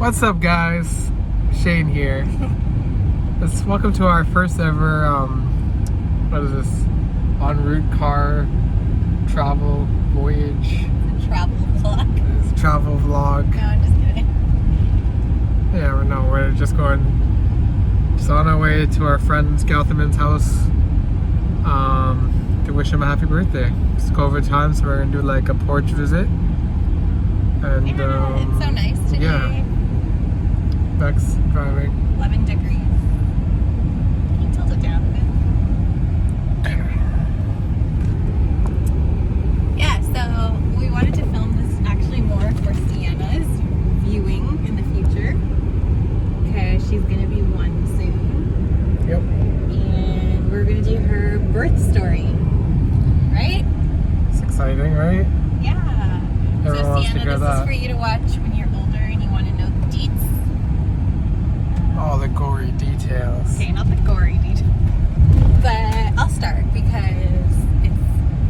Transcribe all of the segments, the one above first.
What's up, guys? Shane here. Welcome to our first ever, what is this? En route car travel voyage. It's a travel vlog. It's a travel vlog. No, I'm just kidding. Yeah, we're just on our way to our friend Galthaman's house to wish him a happy birthday. It's COVID time, so we're gonna do like a porch visit. And Yeah, it's so nice today. Yeah. Beck's driving. 11 degrees. Can you tilt it down a bit? Yeah, so we wanted to film this actually more for Sienna's viewing in the future. Because she's going to be 1 soon. Yep. And we're going to do her birth story. Right? It's exciting, right? Yeah. Everyone So wants to Sienna, hear this that. is for you to watch when you're older and you want to know the deets. All the gory details. Okay, not the gory details. But I'll start because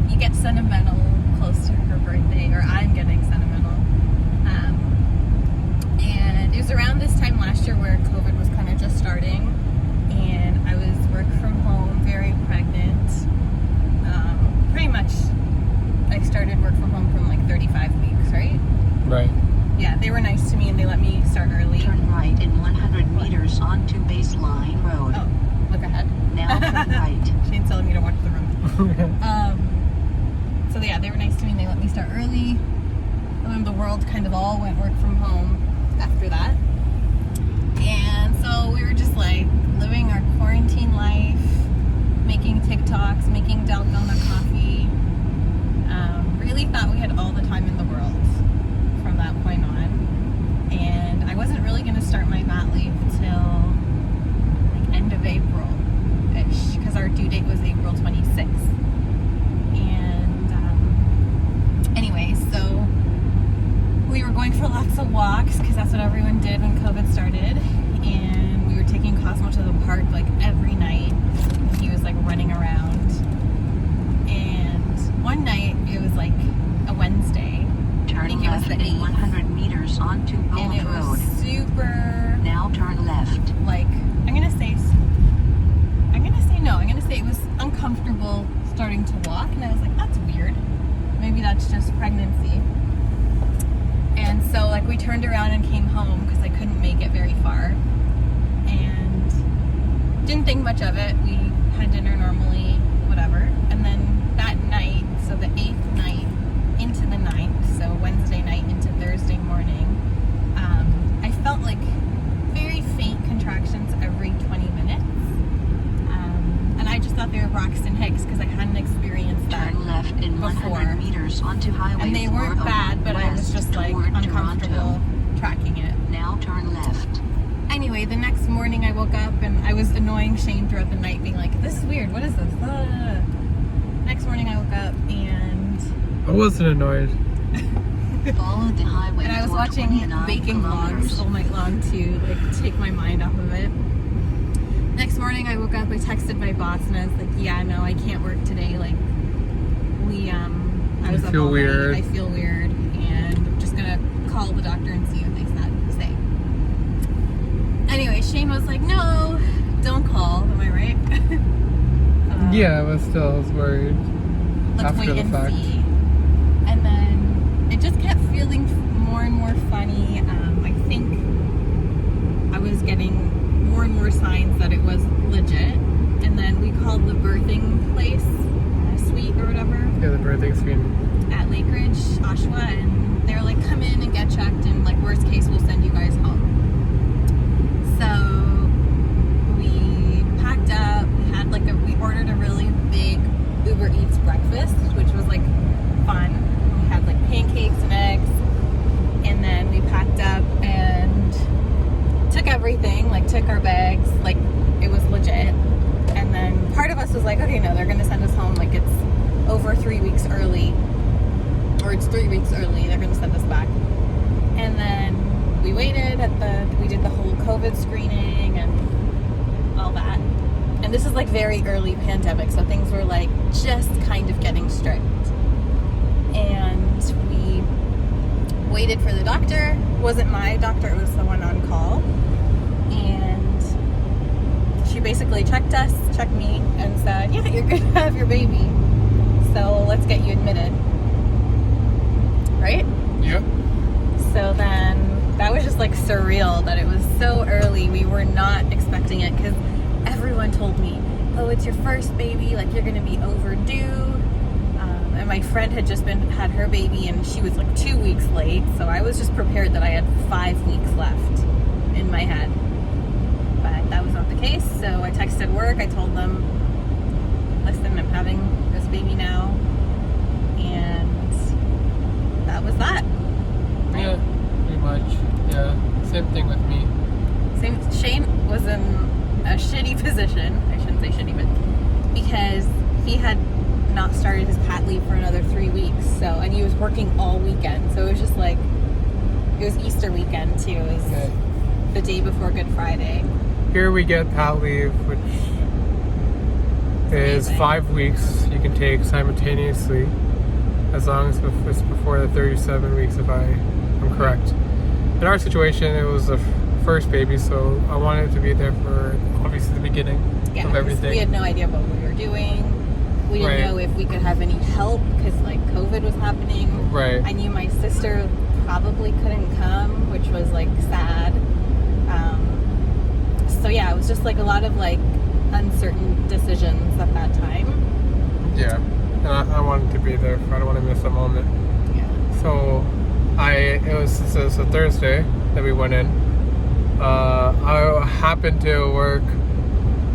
you get sentimental close to her birthday, or I'm getting sentimental. And it was around this time last year where COVID was kind of just starting, and I was work from home, very pregnant. Pretty much, I started work from home from like 35 weeks, right? Right. Yeah, they were nice to me and they let me start early. Turn right in 100 meters onto Baseline Road. Oh, look ahead. Now turn right. Shane's telling me to watch the road. So yeah, they were nice to me and they let me start early. And then the world kind of all went work from home after that. And so we were just like living our quarantine life, making TikToks, making dalgona coffee. Really thought we had all the time in the world from that point on. And I wasn't really going to start my mat leave till like end of April-ish, because our due date was April 26th. And anyway, so we were going for lots of walks because that's what everyone did when COVID started. And we were taking Cosmo to the park like every night. He was like running around. And one night, it was like a Wednesday. Turn left in 100 meters onto And Bold it was Road. super, Now turn left. like, I'm gonna say it was uncomfortable starting to walk, and I was like, that's weird. Maybe that's just pregnancy. And so like we turned around and came home because I couldn't make it very far, and didn't think much of it. We had dinner normally, whatever. And then that night, so the 8th night into the 9th, so Wednesday night into Thursday morning, I felt like very faint contractions every 20 minutes. And I just thought they were Braxton Hicks because I hadn't experienced that Turn left in before. 100 meters onto Highway And they weren't 401 bad, but I was west just like toward uncomfortable Toronto. tracking it. Now turn left. Anyway, the next morning I woke up and I was annoying Shane throughout the night, being like, this is weird, what is this? Next morning I woke up and I wasn't annoyed. Follow the highway I was for watching 29 baking kilometers. vlogs all night long to like take my mind off of it. Next morning I woke up, I texted my boss and I was like, yeah, no, I can't work today. Like, I was up feel all weird. night, I feel weird, and I'm just gonna call the doctor and see what they say. Anyway, Shane was like, no, don't call, am I right? Yeah, but still, I was worried. Let's after wait the and fact. see. And then it just kept feeling more and more funny. I think I was getting more and more signs that it was legit. And then we called the birthing place, suite or whatever, Yeah, the birthday screen. at Lake Ridge, Oshawa, and they were like, come in and get checked, and like worst case, we'll send you guys home. So we packed up. We ordered a really big Uber Eats breakfast, which was like fun. We had like pancakes and eggs, and then we packed up and took everything, like took our bags, like it was legit. And then part of us was like, okay, no, they're gonna send us home, like it's over 3 weeks early, or it's 3 weeks early, they're gonna send us back. And then we waited we did the whole COVID screening and all that. And this is like very early pandemic, so things were like just kind of getting strict. And we waited for the doctor. Wasn't my doctor, it was the one on call. And she basically checked me, and said, yeah, you're going to have your baby. So let's get you admitted. Right? Yep. So then that was just like surreal that it was so early. We were not expecting it because everyone told me, oh, it's your first baby, like you're going to be overdue. And my friend had just had her baby, and she was like 2 weeks late. So I was just prepared that I had 5 weeks left in my head. But that was not the case. So I texted work. I told them, listen, I'm having this baby now. And that was that. Yeah, pretty much. Yeah, same thing with me. Shane was in a shitty position. I shouldn't say shitty, but because he had not started his pat leave for another 3 weeks. So, and he was working all weekend. So it was just like, it was Easter weekend too. It was the day before Good Friday. Here we get pat leave, which is 5 weeks you can take simultaneously, as long as it's before the 37 weeks, if I'm correct. In our situation, it was the first baby, so I wanted to be there for obviously the beginning of everything. We had no idea what we were doing. We didn't know if we could have any help because like COVID was happening. Right. I knew my sister probably couldn't come, which was like sad. So yeah, it was just like a lot of like uncertain decisions at that time. Yeah, and I wanted to be there. I don't want to miss a moment. Yeah. So it was a Thursday that we went in. I happened to work.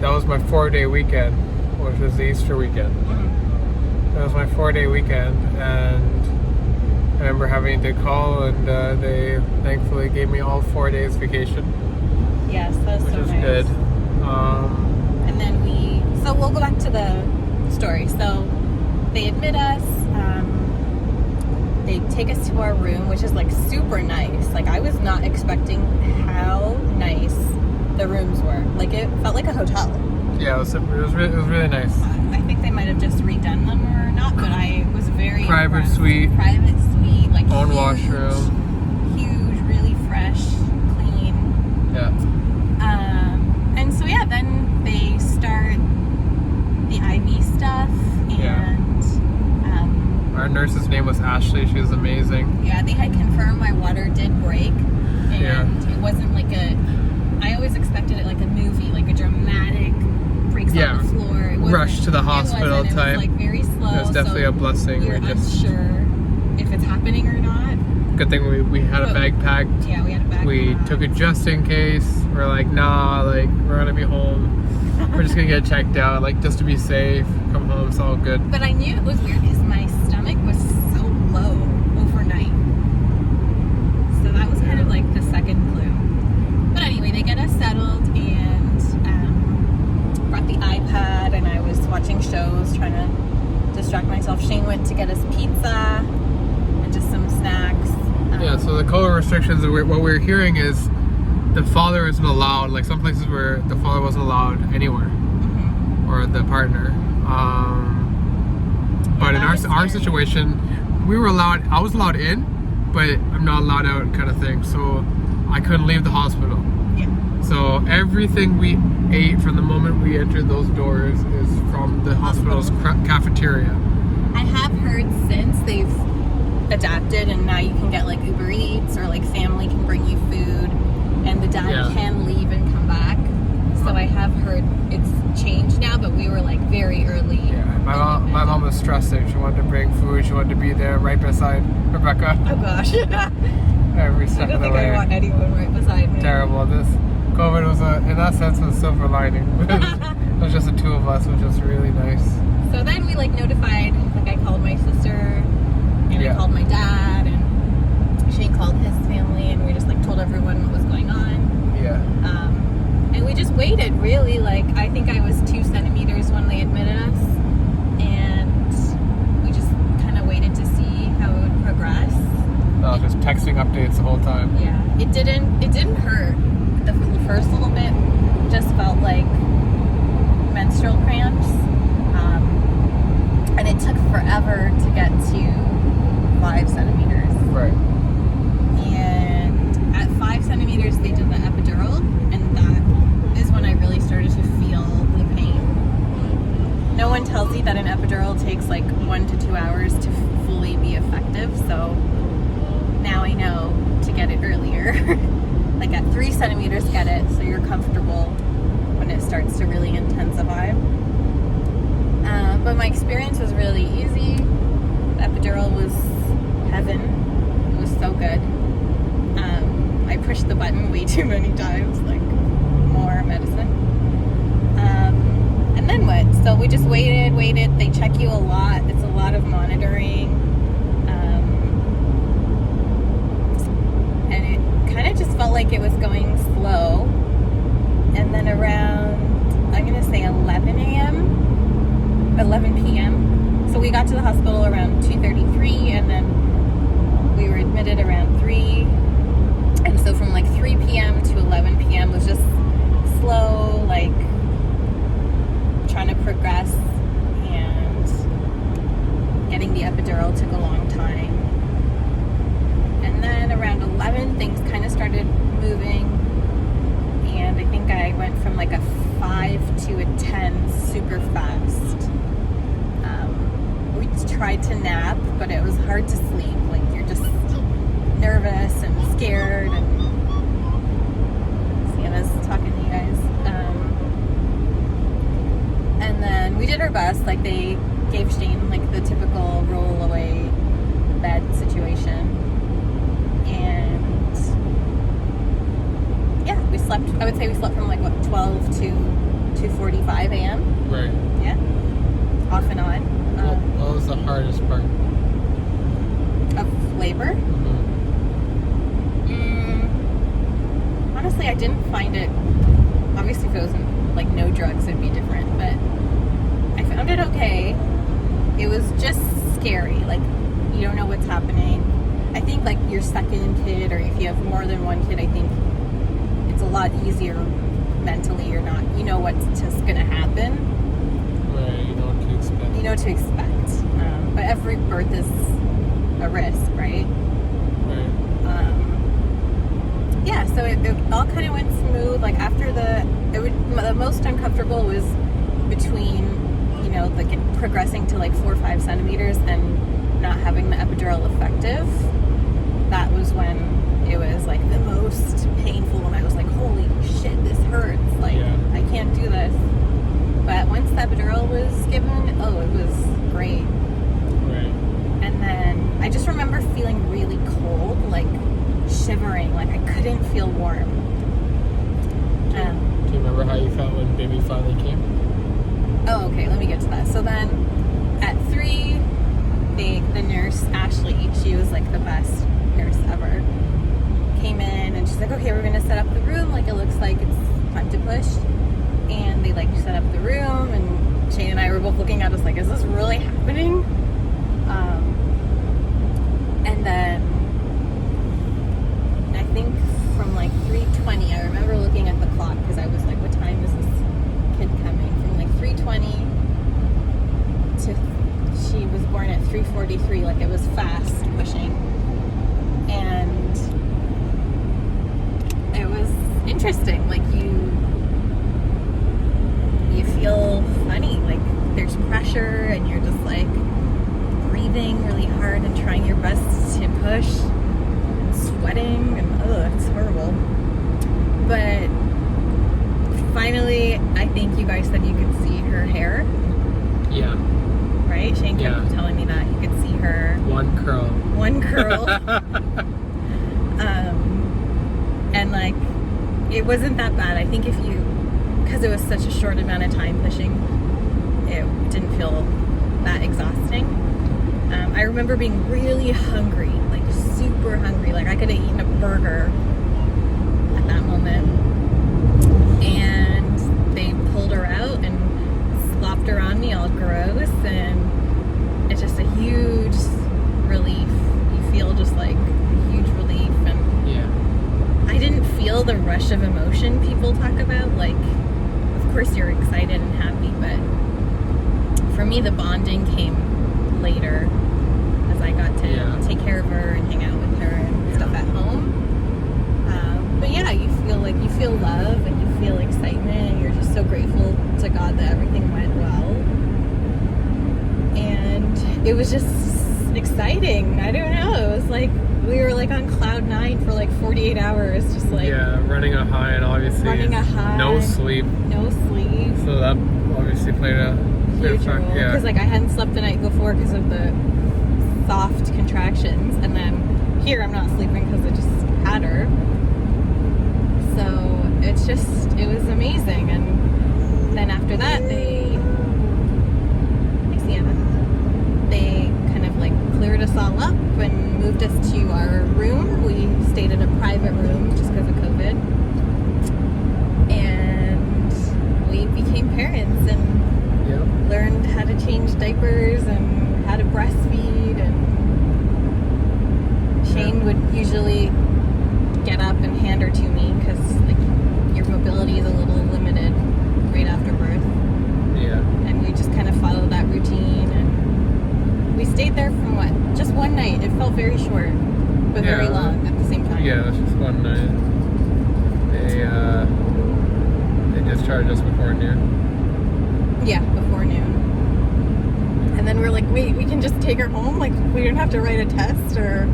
That was my 4-day weekend, which was the Easter weekend. Mm-hmm. That was my 4-day weekend, and I remember having to call, and they thankfully gave me all 4 days vacation. Yes, that was which so was nice. good. And then so we'll go back to the story. So they admit us. They take us to our room, which is like super nice. Like I was not expecting how nice the rooms were. Like it felt like a hotel. Yeah, it was really nice. I think they might have just redone them or not, but I was very Private impressed. suite. Private suite, like Own huge, washroom. huge, really fresh, clean. Yeah. And so yeah, then they start the IV stuff, and our nurse's name was Ashley. She was amazing. yeah, they had confirmed my water did break, and it wasn't like I always expected it like a movie, like a dramatic breaks on the floor. It wasn't, rush to the hospital it type. was like very slow. It was definitely a blessing. You're unsure if it's happening or not. Good thing we had a bag packed. Yeah, we had a bag. We took it just in case. We're like, nah, like we're gonna be home. We're just gonna get checked out, like just to be safe. Come home, it's all good. But I knew it was weird because my stomach was so low overnight. So that was kind of like the second clue. But anyway, they get us settled and brought the iPad, and I was watching shows, trying to distract myself. Shane went to get us pizza and just some snacks. Yeah, so the COVID restrictions, what we're hearing is the father isn't allowed, like some places where the father wasn't allowed anywhere, or the partner. But in our situation, we were allowed, I was allowed in, but I'm not allowed out kind of thing. So I couldn't leave the hospital. Yeah. So everything we ate from the moment we entered those doors is from the hospital's cafeteria. I have heard since they've adapted, and now you can get like Uber Eats, or like family can bring you food, and the dad can leave and come back. So I have heard it's changed now, but we were like very early. Yeah, my mom was stressing. She wanted to bring food. She wanted to be there right beside Rebecca. Oh gosh. Every step of the way. I don't think I want anyone right beside me. Terrible. This COVID was in that sense, was a silver lining. It was just the two of us, which was really nice. So then we like notified, like I called my sister, and I called my dad, and Shane called his family, and we just like told everyone what was going on. Yeah. And we just waited, really. Like I think I was 2 centimeters when they admitted us, and we just kind of waited to see how it would progress. Just texting updates the whole time. Yeah, it didn't hurt. The first little bit just felt like menstrual cramps, and it took forever to get to 5 centimeters. Right. centimeter. Like at 3 centimeters, get it, so you're comfortable when it starts to really intensify. But my experience was really easy. The epidural was heaven. It was so good. I pushed the button way too many times, like more medicine. And then what? So we just waited. They check you a lot. It's a lot of monitoring. And it kind of just felt like it was going slow. And then around, I'm going to say 11 p.m. So we got to the hospital around 2:33, and then we were admitted around 3. And so from like 3 p.m. to 11 p.m. was just slow, like trying to progress, and getting the epidural took a long time. And then around 11, things kind of started moving, and I think I went from like a 5 to a 10 super fast. We tried to nap, but it was hard to sleep. Like you're just nervous and scared, and Sienna's talking to you guys. And then we did our best. Like they gave Shane like the typical roll away bed situation, and yeah, we slept. I would say we slept from like 12 to 2:45 a.m. Right. Yeah, off and on. What was the hardest part Of labor? Honestly, I didn't find it. Obviously, if it wasn't like no drugs, it'd be different. But I found it okay. It was just scary. Like you don't know what's happening. I think like your second kid, or if you have more than one kid, I think it's a lot easier mentally. You're not. You know what's just gonna happen. Right. You know what to expect. You know what to expect. But every birth is a risk, right? Right. Yeah, so it all kind of went smooth. Like after the most uncomfortable was between, you know, like progressing to like 4 or 5 centimeters and not having the epidural effective. That was when it was like the most painful, and I was like, holy shit, this hurts. Like, Yeah. I can't do this. But once the epidural was given, oh, it was great. Right. And then I just remember feeling really cold, like shivering, like I couldn't feel warm. Do you remember how you felt when baby finally came? Oh, okay, let me get to that. So then at 3, the nurse, Ashley, she was like the best nurse ever, came in and she's like, okay, we're gonna set up the room, like it looks like it's time to push. And they like set up the room, and Shane and I were both looking at us like, is this really happening? And then I think from like 3:20, I remember looking at the clock because I was like, what time is this kid coming? From like 3:20 to she was born at 3:43, like it was fast pushing. And it was interesting, like you feel funny, like there's pressure and you're just like breathing really hard and trying your best to push and sweating, and it's horrible. But finally, I think you guys said you could see her hair. Yeah. Right? Shane kept telling me that you could see her One curl. And like it wasn't that bad. I think because it was such a short amount of time pushing, it didn't feel that exhausting. I remember being really hungry, like super hungry. Like I could have eaten a burger at that moment. And they pulled her out and slopped her on me all gross, and it's just a huge relief. You feel just like a huge relief, and Yeah. I didn't feel the rush of emotion people talk about. Like, of course you're excited and happy, but for me the bonding came later as I got to take care of her and hang out with her and stuff at home. But yeah, you feel love and you feel excitement, and you're just so grateful to God that everything went well. And it was just exciting. I don't know. It was like we were like on cloud 9 for like 48 hours, just like Yeah, running a high, and obviously running a high, no sleep. no sleep. So that obviously played a Huge role. Yeah. Because like I hadn't slept the night before because of the soft contractions, and then here I'm not sleeping because I just had her. So it was amazing. And then after that, Sienna, they kind of like cleared us all up and moved us to our room. We stayed in a private room just because of COVID. And we became parents and learned how to change diapers and how to breastfeed. And Shane would usually get up and hand her to me because like your mobility is a little limited right after birth. Yeah. And we just kind of followed that routine, and we stayed there from just one night. It felt very short, but very long at the same time. Yeah, it was just one night. They discharged us before noon. Yeah, before noon. And then we're like, wait, we can just take her home? Like, we don't have to write a test, or...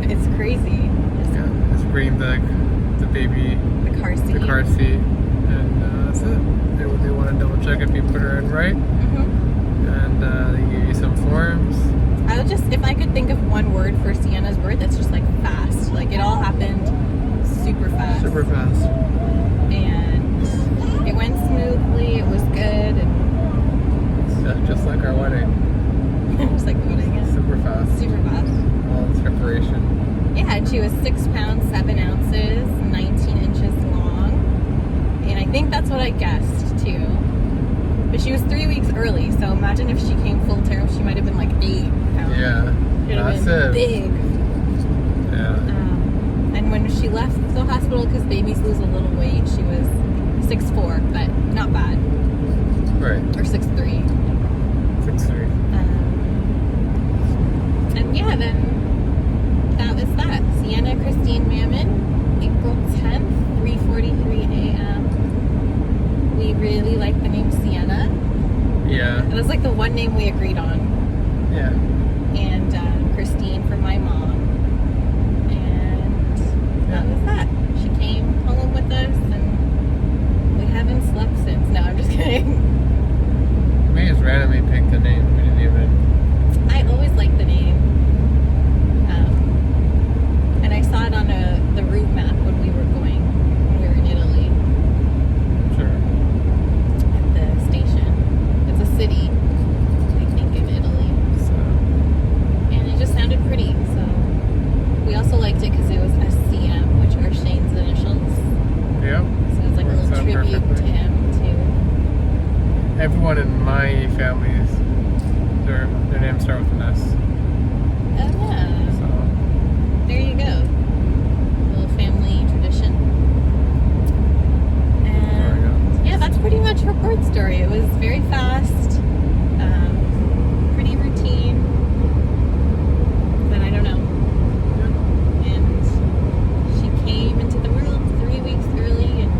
It's crazy. Just bring the baby, The car seat. the car seat, and that's it. They want to double check if you put her in right, and they give you some forms. I would just, if I could think of one word for Sienna's birth, it's just like fast. Like, it all happened super fast. Super fast. And it went smoothly, it was good, and Just like our wedding. just like the wedding, yeah. Super fast. Super fast. All this preparation. Yeah, and she was 6 pounds, 7 ounces, 19 inches long. And I think that's what I guessed, too. But she was 3 weeks early, so imagine if she came full term, she might have been like 8 pounds. Yeah, It would have been big. Yeah. And when she left the hospital, because babies lose a little weight, she was 6'4", but not bad. Right. Or 6'3". 6'3". And yeah, then that was that. Sienna Christine Mammon, April 10th, 3:43 a.m. We really like the name Sienna. Yeah. It was like the one name we agreed on. Yeah. And Christine for my mom. And that was that. She came home with us, and we haven't slept since. No, I'm just kidding. We just randomly picked the name. We didn't even. I always liked the name. And I saw it on the route map when we were in Italy, Sure. at the station. It's a city, I think, in Italy. So. And it just sounded pretty, so we also liked it because it was SCM, which are Shane's initials. Yeah. So it was like a Works little out tribute perfectly. to him, too. Everyone in my families, their names start with an S. Oh, yeah. So. There you go. Little family tradition. There we go. And yeah, that's pretty much her birth story. It was very fast, pretty routine, but I don't know. And she came into the world 3 weeks early, and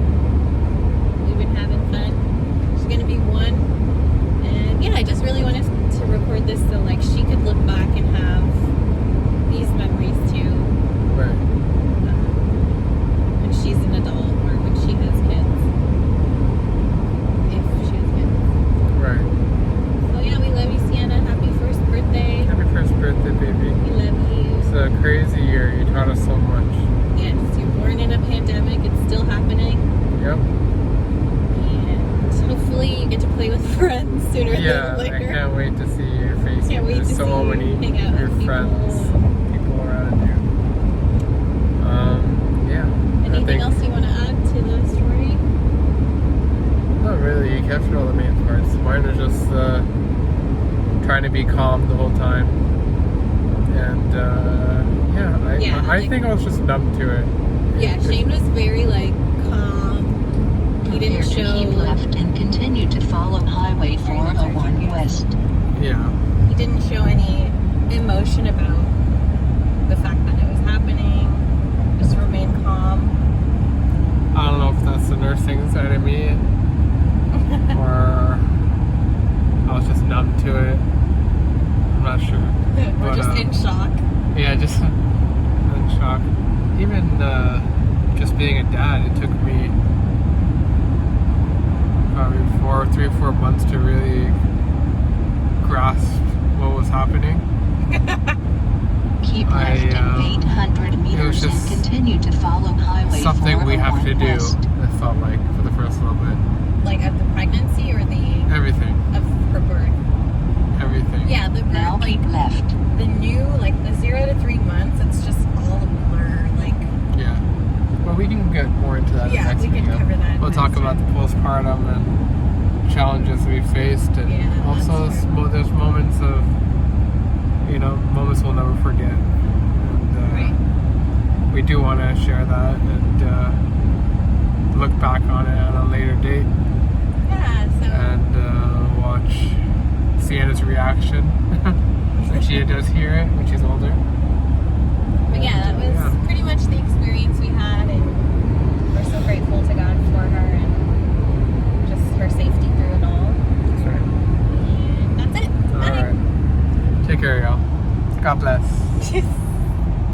we've been having fun. She's gonna be 1. And yeah, I just really wanted to record this so like she could look back and have these memories too. Right. When she's an adult, or when she has kids. If she has kids. Right. So yeah, we love you, Sienna. Happy first birthday. Happy first birthday, baby. We love you. It's a crazy year. You taught us so much. Yes, you're born in a pandemic. It's still happening. Yep. And hopefully you get to play with friends sooner Yeah, than later. I can't wait to see your face. Can't wait There's to so see you many hang out your with people. friends, people around you. Yeah. Anything else you want to add to the story? Not really. You captured all the main parts. Mine was just trying to be calm the whole time, and I think I was just numb to it. Yeah, Shane was very like calm. He didn't Prepare to keep show. left and continue to follow Highway 401 West. Yeah. He didn't show any emotion about the fact that it was happening. Just remained calm. I don't know if that's the nursing side of me, or I was just numb to it. I'm not sure. We're But, just in shock. Yeah, just in shock. Even just being a dad, it took me probably 3 or 4 months to really grasp what was happening. Keep left in 800 meters and just continue to follow Highway something we have to 401 do. west. It felt like for the first little bit. Like of the pregnancy or the Everything, of her birth? everything. Yeah, the Now birth, like keep left. the new, like the 0 to 3 months, it's just all a blur. Like, Yeah. Well, we can get more into that in yeah, the next we can video. cover that. We'll talk next about the time. postpartum and challenges we faced, and Yeah, also that's true. there's moments of, moments we'll never forget. And Right. we do want to share that and look back on it at a later date Yeah, so and watch Sienna's reaction when she does hear it when she's older. but yeah, that was pretty much the experience we had, and we're so grateful to God for her and just her safety through it all. That's right. And that's it. All Bye. right. Take care, y'all. God bless.